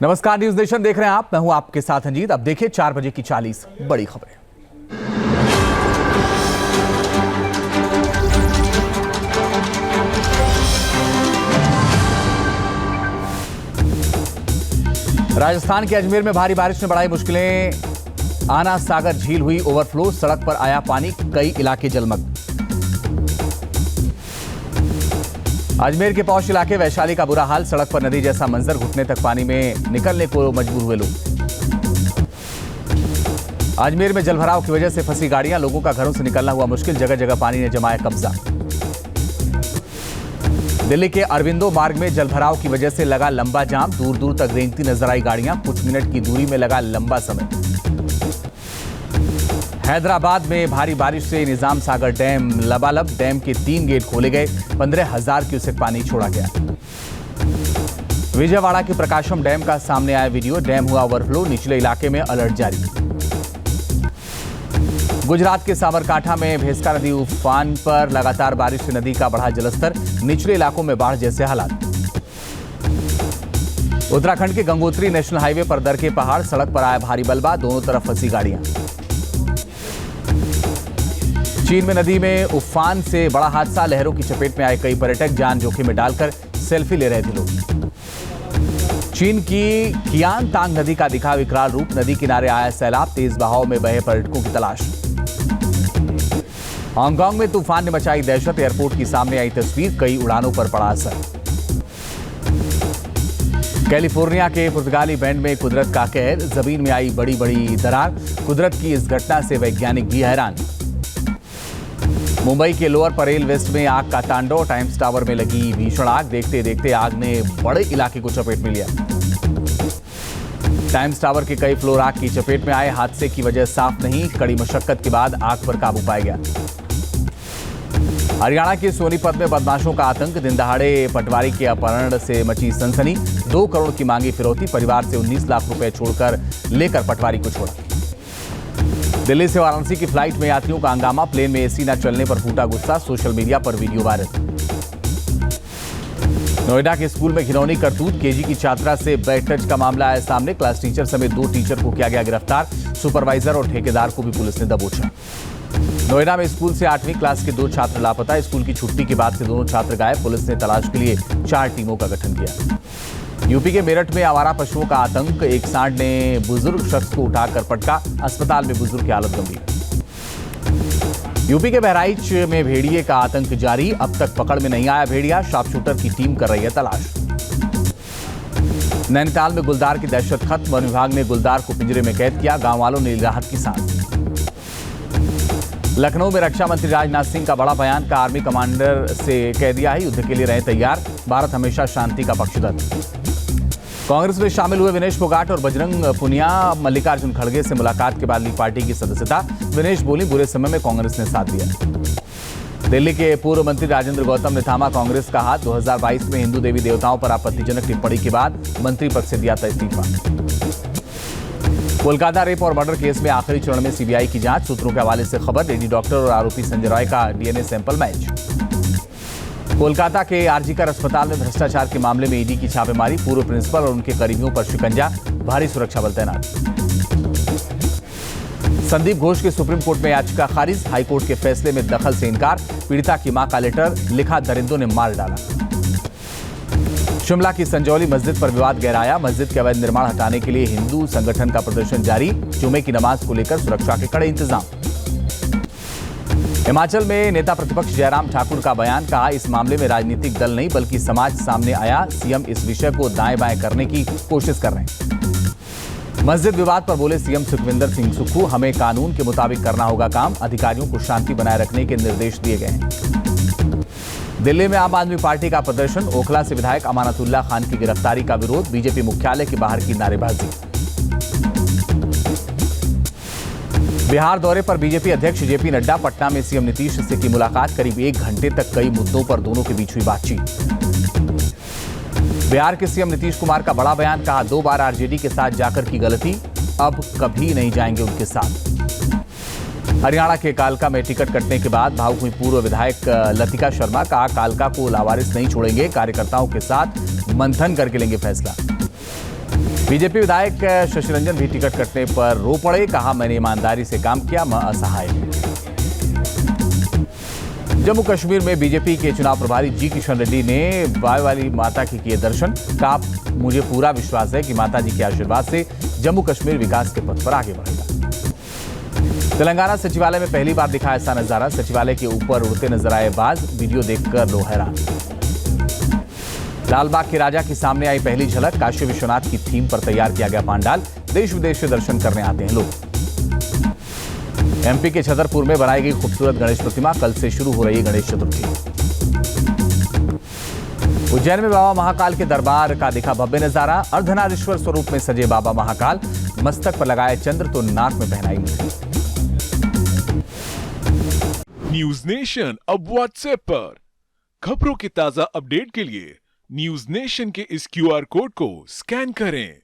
नमस्कार, news nation देख रहे हैं आप। मैं हूं आपके साथ अंजीत। अब देखिए 4 बजे की 40 बड़ी खबरें। राजस्थान के अजमेर में भारी बारिश ने बढ़ाई मुश्किलें। आना सागर झील हुई ओवरफ्लो, सड़क पर आया पानी, कई इलाके जलमग्न। अजमेर के पौष इलाके वैशाली का बुरा हाल, सड़क पर नदी जैसा मंजर, घुटने तक पानी में निकलने को मजबूर हुए लोग। अजमेर में जलभराव की वजह से फंसी गाड़ियां, लोगों का घरों से निकलना हुआ मुश्किल, जगह जगह पानी ने जमाया कब्जा। दिल्ली के अरविंदो मार्ग में जलभराव की वजह से लगा लंबा जाम, दूर दूर तक रेंगती नजर आई गाड़ियां, कुछ मिनट की दूरी में लगा लंबा समय। हैदराबाद में भारी बारिश से निजाम सागर डैम लबालब, डैम के 3 गेट खोले गए, 15,000 क्यूसेक पानी छोड़ा गया। विजयवाड़ा के प्रकाशम डैम का सामने आया वीडियो, डैम हुआ ओवरफ्लो, निचले इलाके में अलर्ट जारी। गुजरात के साबरकांठा में भेस्का नदी उफान पर, लगातार बारिश से नदी का बढ़ा जलस्तर, निचले इलाकों में बाढ़ जैसे हालात। उत्तराखंड के गंगोत्री नेशनल हाईवे पर दरके पहाड़, सड़क पर आया भारी मलबा, दोनों तरफ फंसी गाड़ियां। चीन में नदी में उफान से बड़ा हादसा, लहरों की चपेट में आए कई पर्यटक, जान जोखिम में डालकर सेल्फी ले रहे थे लोग। चीन की कियानतांग नदी का दिखा विकराल रूप, नदी किनारे आया सैलाब, तेज बहाव में बहे पर्यटकों की तलाश। हांगकांग में तूफान ने मचाई दहशत, एयरपोर्ट की सामने आई तस्वीर, कई उड़ानों पर पड़ा असर। कैलिफोर्निया के पुर्तगाली बैंड में कुदरत का कहर, जमीन में आई बड़ी बड़ी दरार, कुदरत की इस घटना से वैज्ञानिक भी हैरान। मुंबई के लोअर परेल वेस्ट में आग का तांडव, टाइम्स टावर में लगी भीषण आग, देखते देखते आग ने बड़े इलाके को चपेट में लिया। टाइम्स टावर के कई फ्लोर आग की चपेट में आए, हादसे की वजह साफ नहीं, कड़ी मशक्कत के बाद आग पर काबू पाया गया। हरियाणा के सोनीपत में बदमाशों का आतंक, दिन दहाड़े पटवारी के अपहरण से मची सनसनी, 2 करोड़ की मांगी फिरौती, परिवार से 19 लाख रुपए छोड़कर लेकर पटवारी को छोड़ा। दिल्ली से वाराणसी की फ्लाइट में यात्रियों का हंगामा, प्लेन में एसी न चलने पर फूटा गुस्सा, सोशल मीडिया पर वीडियो वायरल। नोएडा के स्कूल में घिनौनी करतूत, केजी की छात्रा से बैड टच का मामला आया सामने, क्लास टीचर समेत 2 टीचर को किया गया गिरफ्तार, सुपरवाइजर और ठेकेदार को भी पुलिस ने दबोचा। नोएडा में स्कूल से 8वीं क्लास के 2 छात्र लापता, स्कूल की छुट्टी के बाद से दोनों छात्र गायब, पुलिस ने तलाश के लिए 4 टीमों का गठन किया। यूपी के मेरठ में आवारा पशुओं का आतंक, एक सांड ने बुजुर्ग शख्स को उठाकर पटका, अस्पताल में बुजुर्ग की हालत गंभीर। यूपी के बहराइच में भेड़िए का आतंक जारी, अब तक पकड़ में नहीं आया भेड़िया, शार्पशूटर की टीम कर रही है तलाश। नैनीताल में गुलदार की दहशत खत्म, वन विभाग ने गुलदार को पिंजरे में कैद किया, गांव वालों ने ली राहत की सांस। लखनऊ में रक्षा मंत्री राजनाथ सिंह का बड़ा बयान, का आर्मी कमांडर से कह दिया है युद्ध के लिए रहे तैयार, भारत हमेशा शांति का पक्षधर। कांग्रेस में शामिल हुए विनेश फोगाट और बजरंग पुनिया, मल्लिकार्जुन खड़गे से मुलाकात के बाद ली पार्टी की सदस्यता, विनेश बोली बुरे समय में कांग्रेस ने साथ दिया। दिल्ली के पूर्व मंत्री राजेंद्र गौतम ने थामा कांग्रेस का हाथ, 2022 में हिंदू देवी देवताओं पर आपत्तिजनक टिप्पणी के बाद मंत्री पद से दिया था इस्तीफा। कोलकाता रेप और मर्डर केस में आखिरी चरण में सीबीआई की जांच, सूत्रों के हवाले से खबर, लेडी डॉक्टर और आरोपी संजय रॉय का डीएनए सैंपल मैच। कोलकाता के आरजीकर अस्पताल में भ्रष्टाचार के मामले में ईडी की छापेमारी, पूर्व प्रिंसिपल और उनके करीबियों पर शिकंजा, भारी सुरक्षा बल तैनात। संदीप घोष की सुप्रीम कोर्ट में याचिका खारिज, हाईकोर्ट के फैसले में दखल से इनकार, पीड़िता की मां का लेटर लिखा, दरिंदों ने मार डाला। शिमला की संजौली मस्जिद पर विवाद गहराया, मस्जिद के अवैध निर्माण हटाने के लिए हिंदू संगठन का प्रदर्शन जारी, जुमे की नमाज को लेकर सुरक्षा के कड़े इंतजाम। हिमाचल में नेता प्रतिपक्ष जयराम ठाकुर का बयान, कहा इस मामले में राजनीतिक दल नहीं बल्कि समाज सामने आया, सीएम इस विषय को दाएं बाएं करने की कोशिश कर रहे हैं। मस्जिद विवाद पर बोले सीएम सुखविंदर सिंह सुक्खू, हमें कानून के मुताबिक करना होगा काम, अधिकारियों को शांति बनाए रखने के निर्देश दिए गए हैं। दिल्ली में आम आदमी पार्टी का प्रदर्शन, ओखला से विधायक अमानतुल्लाह खान की गिरफ्तारी का विरोध, बीजेपी मुख्यालय के बाहर की नारेबाजी। बिहार दौरे पर बीजेपी अध्यक्ष जेपी नड्डा, पटना में सीएम नीतीश से की मुलाकात, करीब 1 घंटे तक कई मुद्दों पर दोनों के बीच हुई बातचीत। बिहार के सीएम नीतीश कुमार का बड़ा बयान, कहा 2 बार आरजेडी के साथ जाकर की गलती, अब कभी नहीं जाएंगे उनके साथ। हरियाणा के कालका में टिकट कटने के बाद भावुक हुई पूर्व विधायक लतिका शर्मा, कहा कालका को लावारिस नहीं छोड़ेंगे, कार्यकर्ताओं के साथ मंथन करके लेंगे फैसला। बीजेपी विधायक शशि रंजन भी टिकट कटने पर रो पड़े, कहा मैंने ईमानदारी से काम किया, मैं असहाय हूं। जम्मू कश्मीर में बीजेपी के चुनाव प्रभारी जी किशन रेड्डी ने बाय वाली माता के किए दर्शन, कहा मुझे पूरा विश्वास है कि माता जी के आशीर्वाद से जम्मू कश्मीर विकास के पथ पर आगे बढ़ेगा। तेलंगाना सचिवालय में पहली बार दिखा ऐसा नजारा, सचिवालय के ऊपर उड़ते नजर आए बाज, वीडियो देखकर लोग हैरान। लालबाग के राजा के सामने आई पहली झलक, काशी विश्वनाथ की थीम पर तैयार किया गया पांडाल, देश विदेश से दर्शन करने आते हैं लोग। एमपी के छतरपुर में बनाई गई खूबसूरत गणेश प्रतिमा, कल से शुरू हो रही गणेश चतुर्थी। उज्जैन में बाबा महाकाल के दरबार का दिखा भव्य नजारा, अर्धनारीश्वर स्वरूप में सजे बाबा महाकाल, मस्तक पर लगाए चंद्र तो नाक में पहनाई मुकुट। न्यूज नेशन अब व्हाट्सएप पर खबरों के ताजा अपडेट के लिए न्यूज नेशन के इस क्यूआर कोड को स्कैन करें।